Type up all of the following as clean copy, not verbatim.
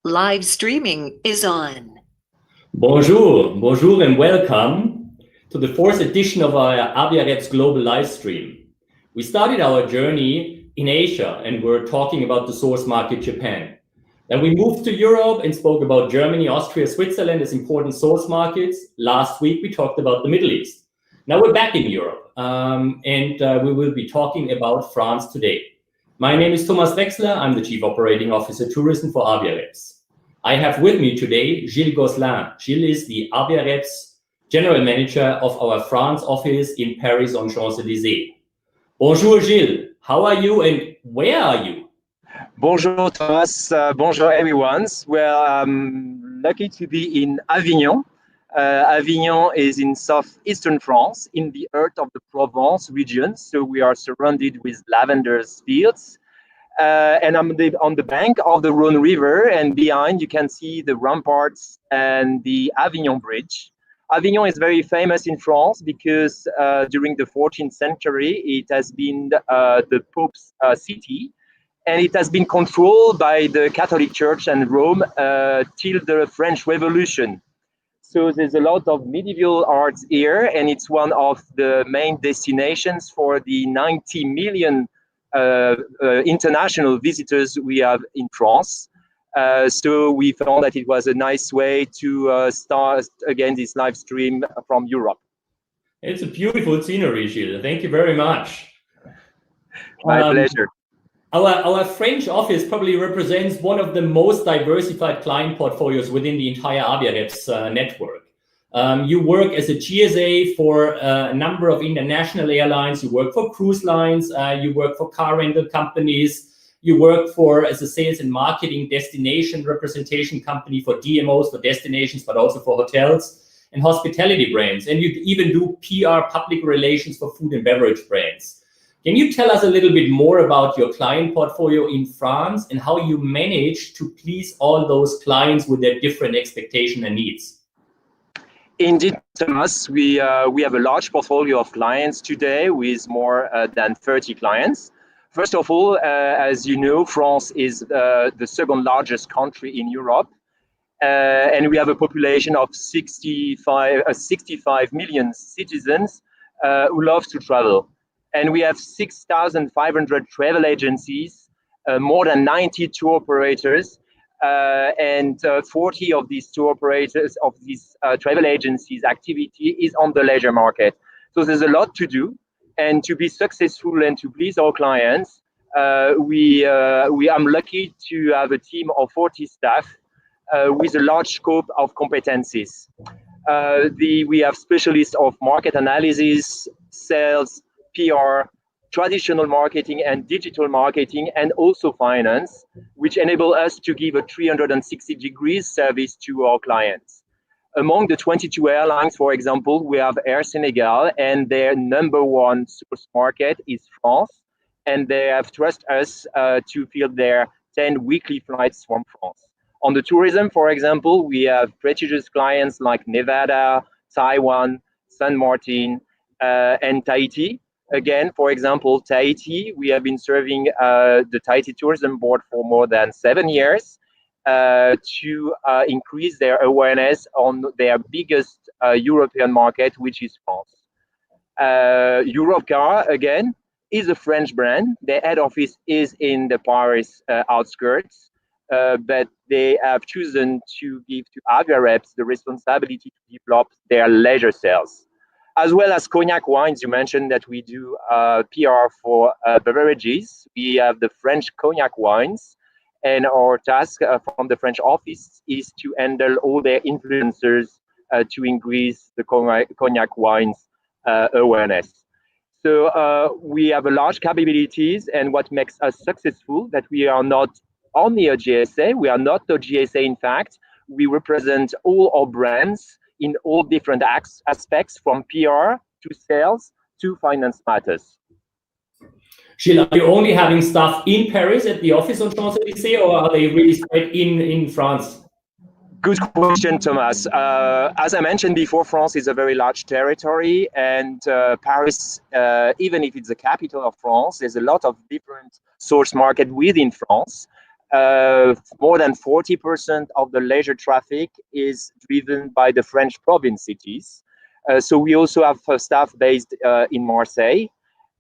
Live streaming is on. Bonjour and welcome to the fourth edition of our AVIAREPS global live stream. We started our journey in Asia and we're talking about the source market Japan. Then we moved to Europe and spoke about Germany, Austria, Switzerland as important source markets. Last week we talked about the Middle East. Now we're back in Europe and we will be talking about France today. My name is Thomas Drechsler. I'm the Chief Operating Officer Tourism for AVIAREPS. I have with me today Gilles Gosselin. Gilles is the AVIAREPS General Manager of our France office in Paris on Champs-Élysées. Bonjour Gilles, how are you and where are you? Bonjour Thomas, bonjour everyone. Well, I'm lucky to be in Avignon. Avignon is in southeastern France, in the heart of the Provence region. So we are surrounded with lavender fields. And I'm on the bank of the Rhone River, and behind you can see the ramparts and the Avignon Bridge. Avignon is very famous in France because during the 14th century, it has been the Pope's city, and it has been controlled by the Catholic Church and Rome till the French Revolution. So there's a lot of medieval arts here, and it's one of the main destinations for the 90 million international visitors we have in France. So we found that it was a nice way to start again this live stream from Europe. It's a beautiful scenery, Gilles. Thank you very much. My pleasure. Our French office probably represents one of the most diversified client portfolios within the entire AVIAREPS network. You work as a GSA for a number of international airlines, you work for cruise lines, you work for car rental companies, you work for as a sales and marketing destination representation company for DMOs, for destinations, but also for hotels and hospitality brands. And you even do PR, public relations for food and beverage brands. Can you tell us a little bit more about your client portfolio in France and how you manage to please all those clients with their different expectations and needs? Indeed, Thomas, we have a large portfolio of clients today with more than 30 clients. First of all, as you know, France is the second largest country in Europe, and we have a population of 65 million citizens who love to travel. And we have 6,500 travel agencies, more than 90 tour operators, and 40 of these tour operators, of these travel agencies activity is on the leisure market. So there's a lot to do, and to be successful and to please our clients, I'm lucky to have a team of 40 staff with a large scope of competencies. We have specialists of market analysis, sales, PR, traditional marketing and digital marketing, and also finance, which enable us to give a 360 degrees service to our clients. Among the 22 airlines, for example, we have Air Senegal, and their number one source market is France, and they have trusted us to field their 10 weekly flights from France. On the tourism, for example, we have prestigious clients like Nevada, Taiwan, Saint Martin, and Tahiti. Again, for example, Tahiti, we have been serving the Tahiti Tourism Board for more than 7 years to increase their awareness on their biggest European market, which is France. Europcar, again, is a French brand. Their head office is in the Paris outskirts, but they have chosen to give to AVIAREPS the responsibility to develop their leisure sales. As well as cognac wines, you mentioned that we do PR for beverages. We have the French cognac wines, and our task from the French office is to handle all their influencers to increase the cognac wines awareness. So we have a large capabilities, and what makes us successful that we are not only a GSA, we are not a GSA in fact, we represent all our brands in all different aspects, from PR to sales to finance matters. Gilles, are you only having staff in Paris at the office on Champs-Élysées, or are they really spread in France? Good question, Thomas. As I mentioned before, France is a very large territory, and Paris, even if it's the capital of France, there's a lot of different source market within France. More than 40% of the leisure traffic is driven by the French province cities. So we also have staff based in Marseille.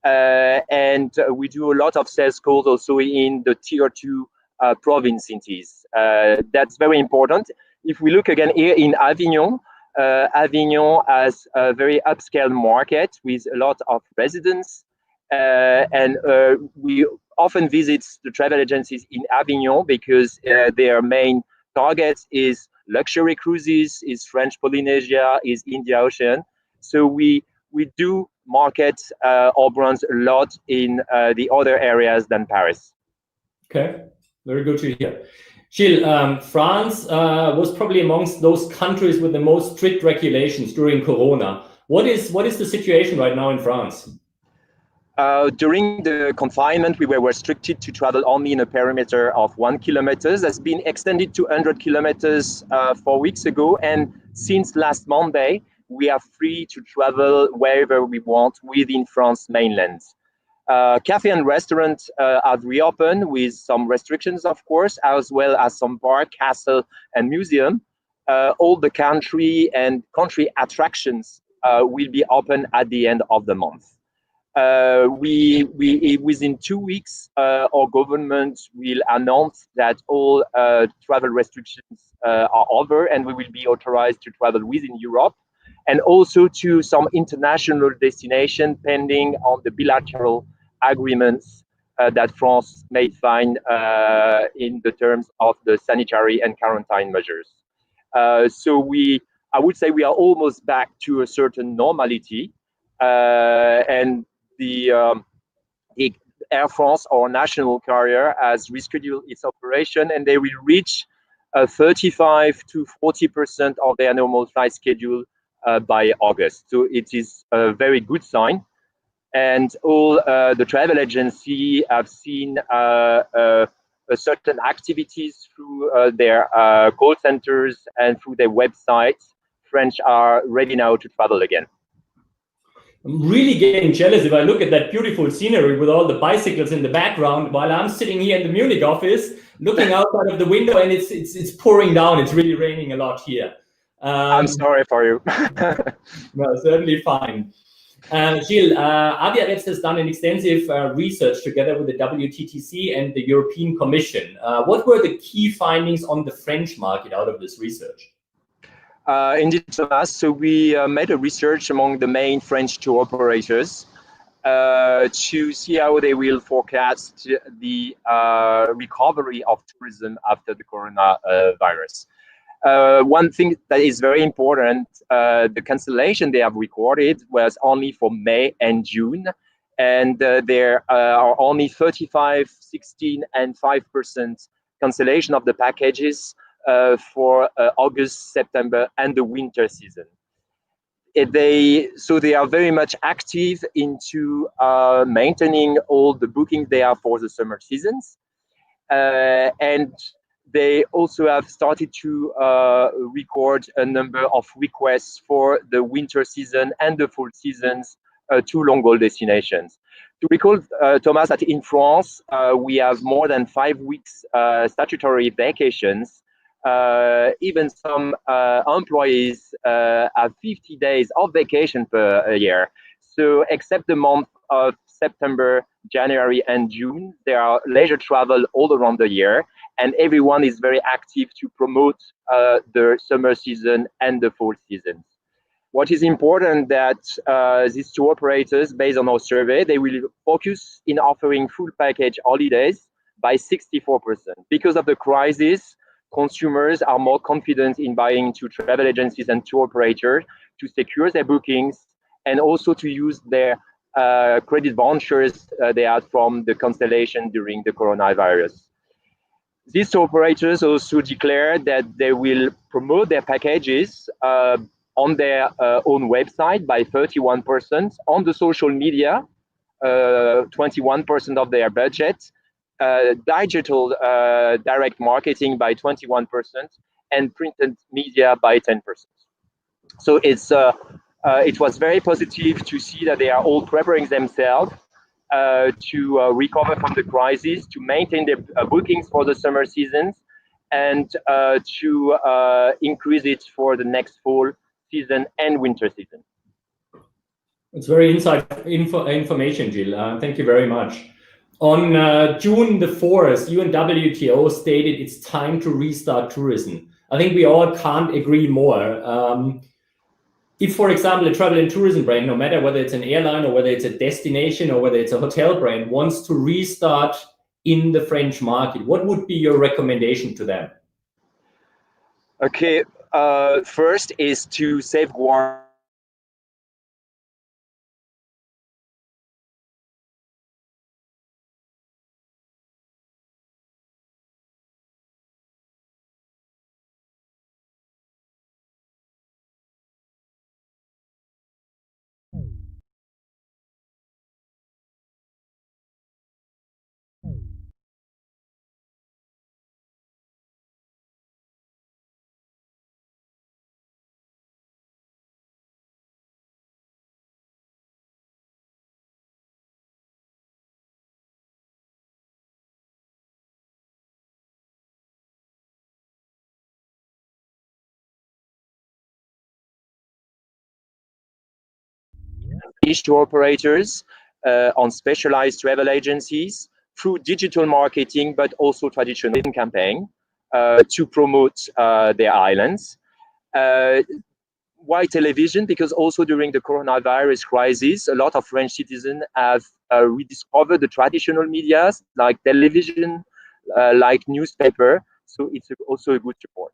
And we do a lot of sales calls also in the tier 2 province cities. That's very important. If we look again here in Avignon, Avignon has a very upscale market with a lot of residents. And we often visit the travel agencies in Avignon because their main target is luxury cruises, is French Polynesia, is India Ocean. So we do market our brands a lot in the other areas than Paris. Okay, very good to hear. Gilles, France was probably amongst those countries with the most strict regulations during Corona. What is the situation right now in France? During the confinement, we were restricted to travel only in a perimeter of 1 kilometer. That's been extended to 100 kilometers 4 weeks ago. And since last Monday, we are free to travel wherever we want within France mainland. Cafe and restaurants have reopened with some restrictions, of course, as well as some bar, castle, and museum. All the country and country attractions will be open at the end of the month. Within 2 weeks, our government will announce that all travel restrictions are over, and we will be authorized to travel within Europe, and also to some international destination, pending on the bilateral agreements that France may find in the terms of the sanitary and quarantine measures. So I would say we are almost back to a certain normality, and the Air France, our national carrier, has rescheduled its operation, and they will reach 35 to 40% of their normal flight schedule by August. So it is a very good sign. And all the travel agency have seen certain activities through their call centers and through their websites. French are ready now to travel again. I'm really getting jealous if I look at that beautiful scenery with all the bicycles in the background while I'm sitting here in the Munich office looking outside of the window, and it's pouring down. It's really raining a lot here. I'm sorry for you. No, certainly fine. Gilles, AVIAREPS has done an extensive research together with the WTTC and the European Commission. What were the key findings on the French market out of this research? Indeed, Thomas. So we made a research among the main French tour operators to see how they will forecast the recovery of tourism after the coronavirus. One thing that is very important, the cancellation they have recorded was only for May and June, and there are only 35, 16, and 5% cancellation of the packages for August, September, and the winter season. So they are very much active into maintaining all the bookings they have for the summer seasons, and they also have started to record a number of requests for the winter season and the fall seasons to long-haul destinations. To recall, Thomas, that in France, we have more than 5 weeks statutory vacations. Even some employees have 50 days of vacation per year. So except the month of September, January, and June, there are leisure travel all around the year, and everyone is very active to promote the summer season and the fall season. What is important that these tour operators, based on our survey, they will focus in offering full package holidays by 64%. Because of the crisis, consumers are more confident in buying to travel agencies and tour operators to secure their bookings, and also to use their credit vouchers they had from the cancellation during the coronavirus. These tour operators also declared that they will promote their packages on their own website by 31%, on the social media, 21% of their budget, digital direct marketing by 21%, and printed media by 10%. So it was very positive to see that they are all preparing themselves to recover from the crisis, to maintain their bookings for the summer seasons, and to increase it for the next fall season and winter season. It's very insightful information, Gilles. Thank you very much. On June the 4th, you and WTO stated it's time to restart tourism. I think we all can't agree more. If, for example, a travel and tourism brand, no matter whether it's an airline or whether it's a destination or whether it's a hotel brand, wants to restart in the French market, what would be your recommendation to them? Okay, first is to safeguard tour operators on specialized travel agencies through digital marketing, but also traditional campaign to promote their islands. Why television? Because also during the coronavirus crisis, a lot of French citizens have rediscovered the traditional medias like television, like newspaper. So it's also a good support.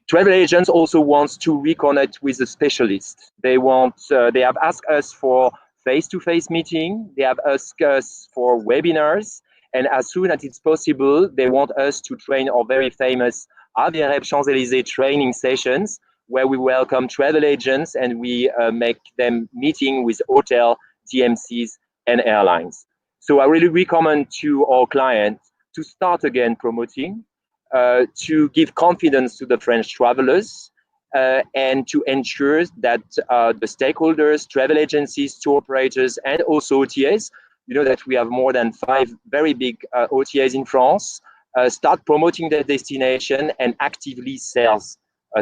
Travel agents also want to reconnect with the specialists. They have asked us for face-to-face meeting. They have asked us for webinars. And as soon as it's possible, they want us to train our very famous AVIAREPS Champs-Élysées training sessions, where we welcome travel agents and we make them meeting with hotel, DMCs, and airlines. So I really recommend to our clients to start again promoting, to give confidence to the French travelers, and to ensure that the stakeholders, travel agencies, tour operators, and also OTAs, you know that we have more than 5 very big OTAs in France, start promoting their destination and actively sales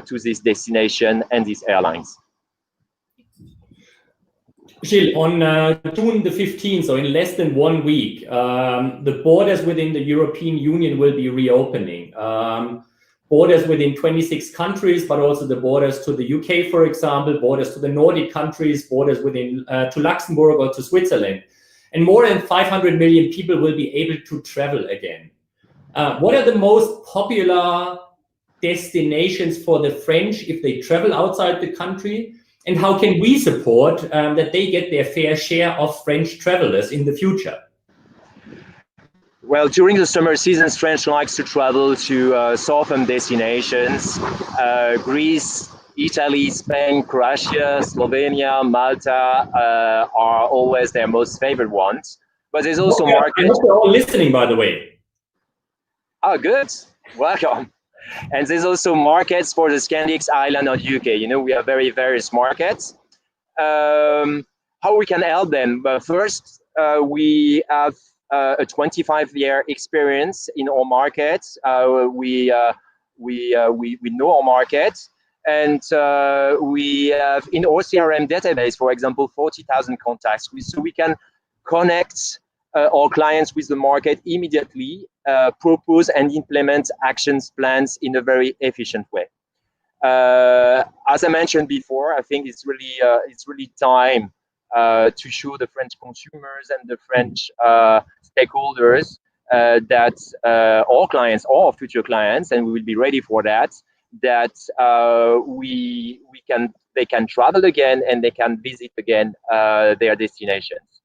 to this destination and these airlines. Gilles, on June the 15th, so in less than 1 week, the borders within the European Union will be reopening. Borders within 26 countries, but also the borders to the UK, for example, borders to the Nordic countries, borders within to Luxembourg or to Switzerland. And more than 500 million people will be able to travel again. What are the most popular destinations for the French if they travel outside the country? And how can we support that they get their fair share of French travelers in the future? Well, during the summer seasons, French likes to travel to southern destinations, Greece, Italy, Spain, Croatia, Slovenia, Malta are always their most favorite ones. But there's also markets. I hope they're all listening, by the way. Oh, good. Welcome. And there's also markets for the Scandics, Ireland, or UK. You know, we have very various markets. How we can help them? First, we have a 25-year experience in our markets. We know our market, and we have in our CRM database, for example, 40,000 contacts. So we can connect our clients with the market immediately, propose and implement actions plans in a very efficient way. As I mentioned before, I think it's really time to show the French consumers and the French stakeholders that all clients, all future clients, and we will be ready for that, that they can travel again and they can visit again their destinations.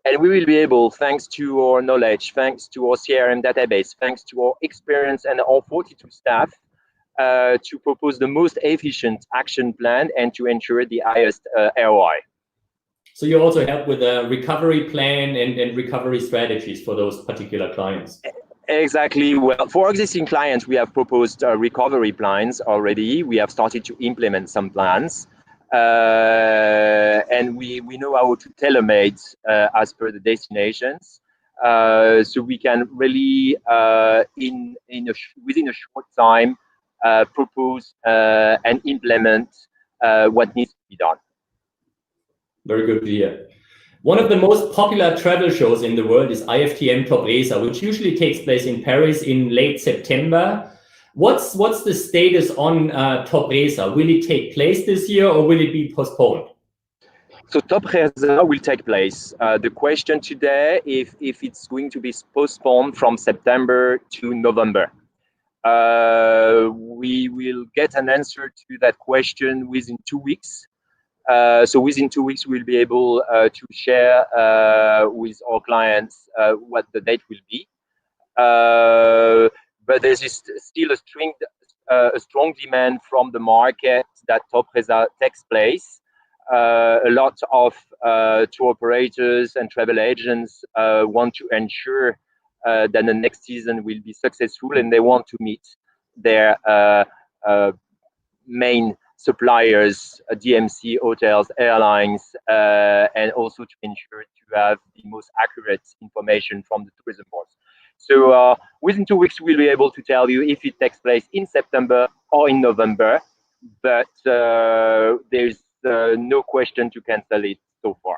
And we will be able, thanks to our knowledge, thanks to our CRM database, thanks to our experience and our 42 staff, to propose the most efficient action plan and to ensure the highest ROI. So you also help with a recovery plan and recovery strategies for those particular clients. Exactly. Well, for existing clients, we have proposed recovery plans already. We have started to implement some plans. and we know how to tailor-made as per the destinations. So we can really, within a short time, propose and implement what needs to be done. Very good to hear. One of the most popular travel shows in the world is IFTM Drechsler, which usually takes place in Paris in late September. What's the status on Drechsler? Will it take place this year or will it be postponed? So Drechsler will take place. The question today, if it's going to be postponed from September to November. We will get an answer to that question within 2 weeks. So within 2 weeks, we'll be able to share with our clients what the date will be. But there is still a strong demand from the market that Drechsler takes place. A lot of tour operators and travel agents want to ensure that the next season will be successful, and they want to meet their main suppliers, DMC, hotels, airlines, and also to ensure to have the most accurate information from the tourism boards. So within 2 weeks, we'll be able to tell you if it takes place in September or in November, but there's no question to cancel it so far.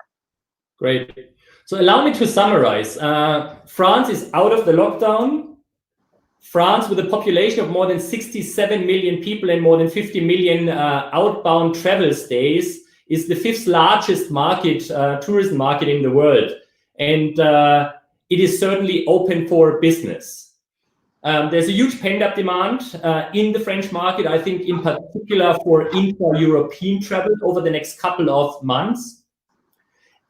Great. So allow me to summarize. France is out of the lockdown. France, with a population of more than 67 million people and more than 50 million outbound travel stays, is the 5th largest market, tourism market in the world. And it is certainly open for business. There's a huge pent-up demand in the French market, I think in particular for intra-European travel over the next couple of months.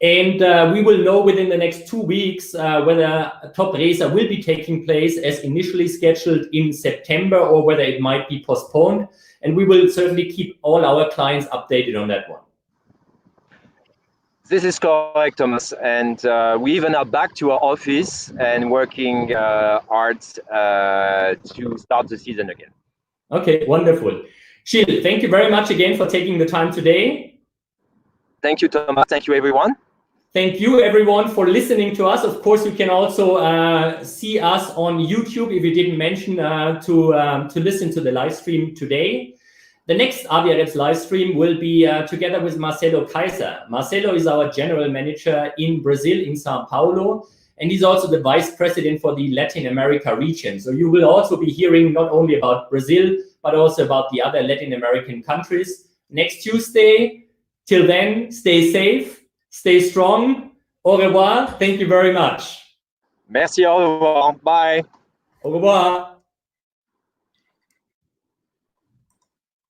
And we will know within the next 2 weeks whether Drechsler will be taking place as initially scheduled in September or whether it might be postponed. And we will certainly keep all our clients updated on that one. This is correct, Thomas. And we even are back to our office and working hard to start the season again. Okay, wonderful. Gilles, thank you very much again for taking the time today. Thank you, Thomas. Thank you, everyone. Thank you, everyone, for listening to us. Of course, you can also see us on YouTube if you didn't mention to listen to the live stream today. The next AVIAREPS live stream will be together with Marcelo Kaiser. Marcelo is our general manager in Brazil, in Sao Paulo, and he's also the vice president for the Latin America region. So you will also be hearing not only about Brazil, but also about the other Latin American countries next Tuesday. Till then, stay safe, stay strong. Au revoir. Thank you very much. Merci, au revoir. Bye. Au revoir.